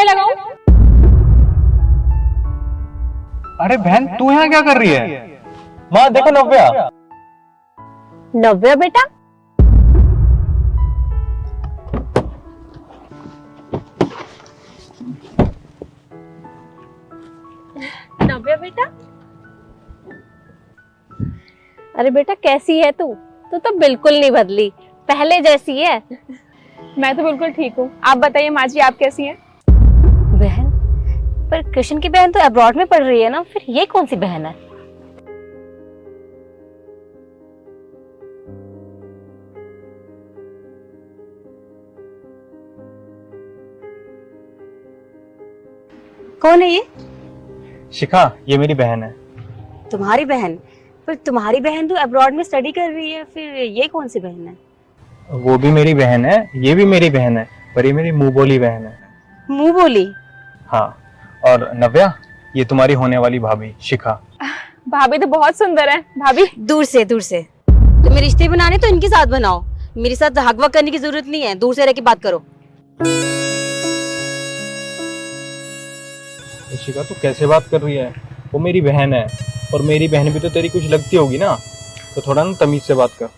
लगाऊं? अरे बहन, तू यहाँ क्या कर रही है? माँ देखो नव्या। नव्या बेटा, नव्या बेटा, अरे बेटा कैसी है तू? तू तो बिल्कुल नहीं बदली, पहले जैसी है। मैं तो बिल्कुल ठीक हूँ। आप बताइए माँ जी, आप कैसी हैं? बहन? पर कृष्ण की बहन तो अब्रॉड में पढ़ रही है ना, फिर ये कौन सी बहन है? कौन है ये? शिखा, ये मेरी बहन है। तुम्हारी बहन? पर तुम्हारी बहन तो अब्रॉड में स्टडी कर रही है, फिर ये कौन सी बहन है? वो भी मेरी बहन है, ये भी मेरी बहन है, पर ये मेरी मुंह बोली बहन है। मुंह बोली? हाँ, और नव्या, ये तुम्हारी होने वाली भाभी शिखा। भाभी तो बहुत सुंदर है। भाभी दूर से तो मेरे रिश्ते बनाने तो इनके साथ बनाओ, मेरे साथ हगवा करने की जरूरत नहीं है, दूर से रह के बात करो। शिखा, तू कैसे बात कर रही है? वो मेरी बहन है, और मेरी बहन भी तो तेरी कुछ लगती होगी ना, तो थोड़ा ना तमीज से बात कर।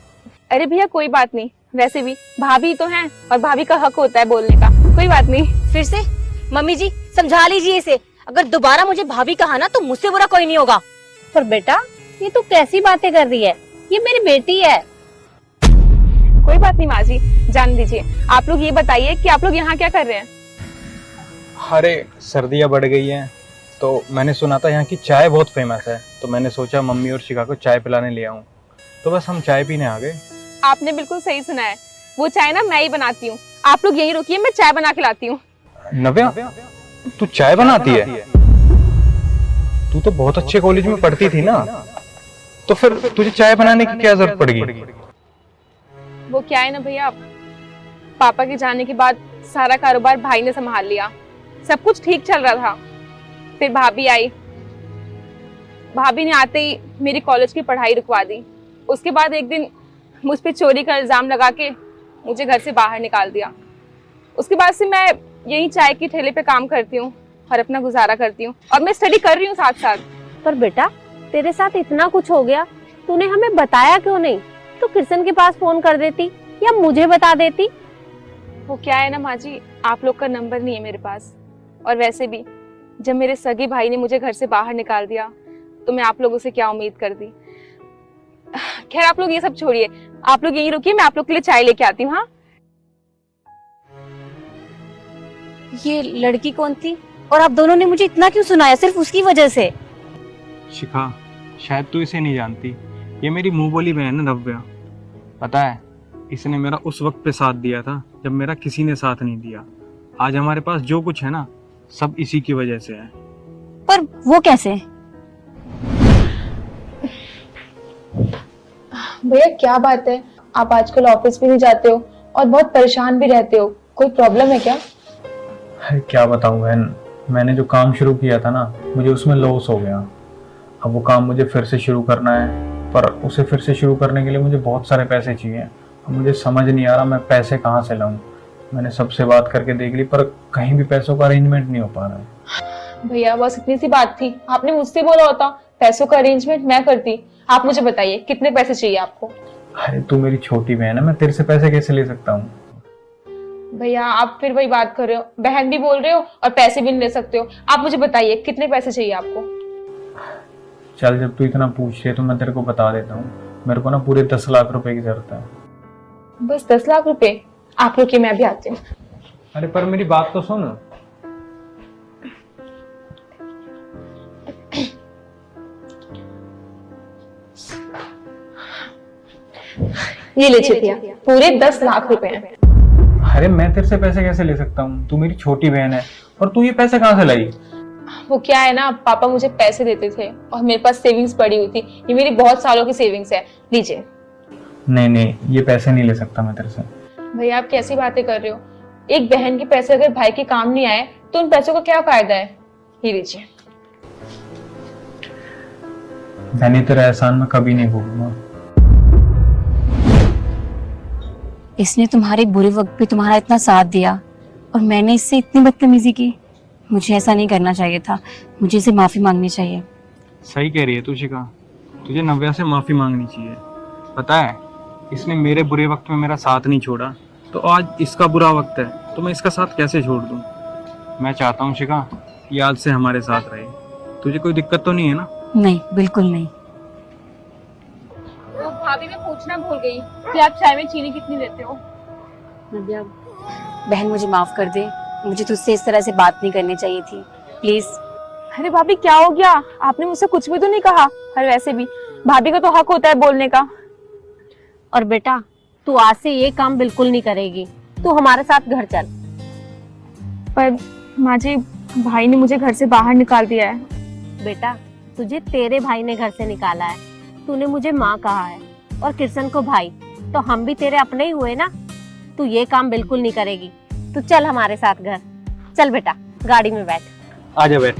अरे भैया कोई बात नहीं, वैसे भी भाभी तो हैं और भाभी का हक होता है बोलने का। कोई बात नहीं। फिर से मम्मी जी समझा लीजिए इसे, अगर दोबारा मुझे भाभी कहा ना तो मुझसे बुरा कोई नहीं होगा। पर बेटा ये तू कैसी बातें कर रही है, ये मेरी बेटी है। कोई बात नहीं माँ जी, जान दीजिए। आप लोग ये बताइए कि आप लोग यहाँ क्या कर रहे हैं? अरे सर्दियाँ बढ़ गई हैं, तो मैंने सुना था यहाँ की चाय बहुत फेमस है, तो मैंने सोचा मम्मी और शिखा को चाय पिलाने ले आऊं, तो बस हम चाय पीने आ गए। आपने बिल्कुल सही सुना है, वो चाय ना मैं ही बनाती हूँ। आप लोग यहीं रुकिए, मैं चाय बना के लाती हूँ। नव्या, तू चाय बनाती है? तू तो बहुत अच्छे कॉलेज में पढ़ती थी ना, तो फिर तुझे चाय बनाने की क्या जरूरत पड़ गई? वो क्या है ना भैया, पापा के जाने के बाद सारा कारोबार भाई ने संभाल लिया। सब कुछ ठीक चल रहा था, फिर भाभी आई। भाभी ने आते ही मेरी कॉलेज की पढ़ाई रुकवा दी। उसके बाद एक दिन मुझ पे चोरी का इल्जाम लगा के मुझे घर से बाहर निकाल दिया। उसके बाद से मैं यही चाय की ठेले पे काम करती हूँ और अपना गुजारा करती हूँ, और मैं स्टडी कर रही हूँ साथ साथ। पर बेटा तेरे साथ इतना कुछ हो गया, तूने हमें बताया क्यों नहीं? तू कृष्ण के पास फोन कर देती या मुझे बता देती। वो क्या है ना माँ जी, आप लोग का नंबर नहीं है मेरे पास, और वैसे भी जब मेरे सगे भाई ने मुझे घर से बाहर निकाल दिया तो मैं आप लोगों से क्या उम्मीद करती। खैर आप लोग ये सब छोड़िए, आप लोग यहीं रुकिए, मैं आप लोग के लिए चाय लेके आती हूँ। हाँ, ये लड़की कौन थी और आप दोनों ने मुझे इतना क्यों सुनाया सिर्फ उसकी वजह से? शिखा, शायद तू इसे नहीं जानती, ये मेरी मुंह बोली बहन है नव्या। पता है, इसने मेरा उस वक्त पे साथ दिया था जब मेरा किसी ने साथ नहीं दिया। आज हमारे पास जो कुछ है ना, सब इसी की वजह से है। पर वो कैसे? भैया क्या बात है, आप आजकल ऑफिस भी नहीं जाते हो और बहुत परेशान भी रहते हो, कोई प्रॉब्लम है क्या? अरे क्या बताऊं बहन, मैंने जो काम शुरू किया था ना, मुझे उसमें लॉस हो गया। अब वो काम मुझे फिर से शुरू करना है, पर उसे फिर से शुरू करने के लिए मुझे बहुत सारे पैसे चाहिए। अब मुझे समझ नहीं आ रहा मैं पैसे कहाँ से लाऊं। मैंने सबसे बात करके देख ली, पर कहीं भी पैसों का अरेंजमेंट नहीं हो पा रहा है। भैया बस इतनी सी बात थी, आपने मुझसे बोला होता, पैसों का अरेंजमेंट मैं करती। आप मुझे बताइए कितने पैसे चाहिए आपको? अरे तू मेरी छोटी बहन है, मैं तेरे से पैसे कैसे ले सकता हूँ? भैया आप फिर वही बात कर रहे हो, बहन भी बोल रहे हो और पैसे भी नहीं ले सकते हो। आप मुझे बताइए कितने पैसे चाहिए आपको? चल, जब तू इतना पूछ रही है तो मैं तेरे को बता देता हूँ। मेरे को ना पूरे 10 लाख रुपए की जरूरत है। बस 10 लाख रुपए? आप रुकिए, मैं भी आती हूँ। अरे पर मेरी बात तो सुन। ये लीजिए भैया, पूरे 10 लाख रुपए हैं। अरे मैं तेरे से पैसे कैसे ले सकता हूँ? तू मेरी छोटी बहन है, और तू ये पैसे कहाँ से लाई? वो क्या है ना, पापा मुझे पैसे देते थे और मेरे पास सेविंग्स पड़ी हुई थी। ये मेरी बहुत सालों की सेविंग्स है, लीजिए। नहीं नहीं, ये पैसे नहीं ले सकता मैं तेरे से। भैया आप कैसी बातें कर रहे हो? एक बहन के पैसे अगर भाई के काम नहीं आए तो उन पैसों का क्या फायदा है? ये लीजिए। मैंने तेरा एहसान मैं कभी नहीं भूलूंगा। इसने तुम्हारे बुरे वक्त पे तुम्हारा इतना साथ दिया और मैंने इससे इतनी बदतमीजी की। मुझे ऐसा नहीं करना चाहिए था, मुझे इसे माफी मांगनी चाहिए। सही कह रही है तुशिका, तुझे नव्या से माफ़ी मांगनी चाहिए। पता है, इसने मेरे बुरे वक्त में मेरा साथ नहीं छोड़ा, तो आज इसका बुरा वक्त है तो मैं इसका साथ कैसे छोड़ दूँ। मैं चाहता हूँ शिका ये आज से हमारे साथ रहे। तुझे कोई दिक्कत तो नहीं है ना? नहीं, बिल्कुल नहीं। तो भाभी मैं पूछना भूल गई कि आप चाय में चीनी कितनी देते हो? नव्या, बहन मुझे माफ कर दे, मुझे तुझसे इस तरह से बात नहीं करनी चाहिए थी, प्लीज। अरे भाभी क्या हो गया? आपने मुझसे कुछ भी तो नहीं कहा। और वैसे भी भाभी का तो हक होता है बोलने का। और बेटा, तू आज से ये काम बिल्कुल नहीं करेगी, तू हमारे साथ घर चल। पर माँ जी, भाई ने मुझे घर से बाहर निकाल दिया है। बेटा, तुझे तेरे भाई ने घर से निकाला है, तूने मुझे माँ कहा है और किशन को भाई, तो हम भी तेरे अपने ही हुए ना। तू ये काम बिल्कुल नहीं करेगी, तू चल हमारे साथ घर। चल बेटा, गाड़ी में बैठ। आ जा बैठ।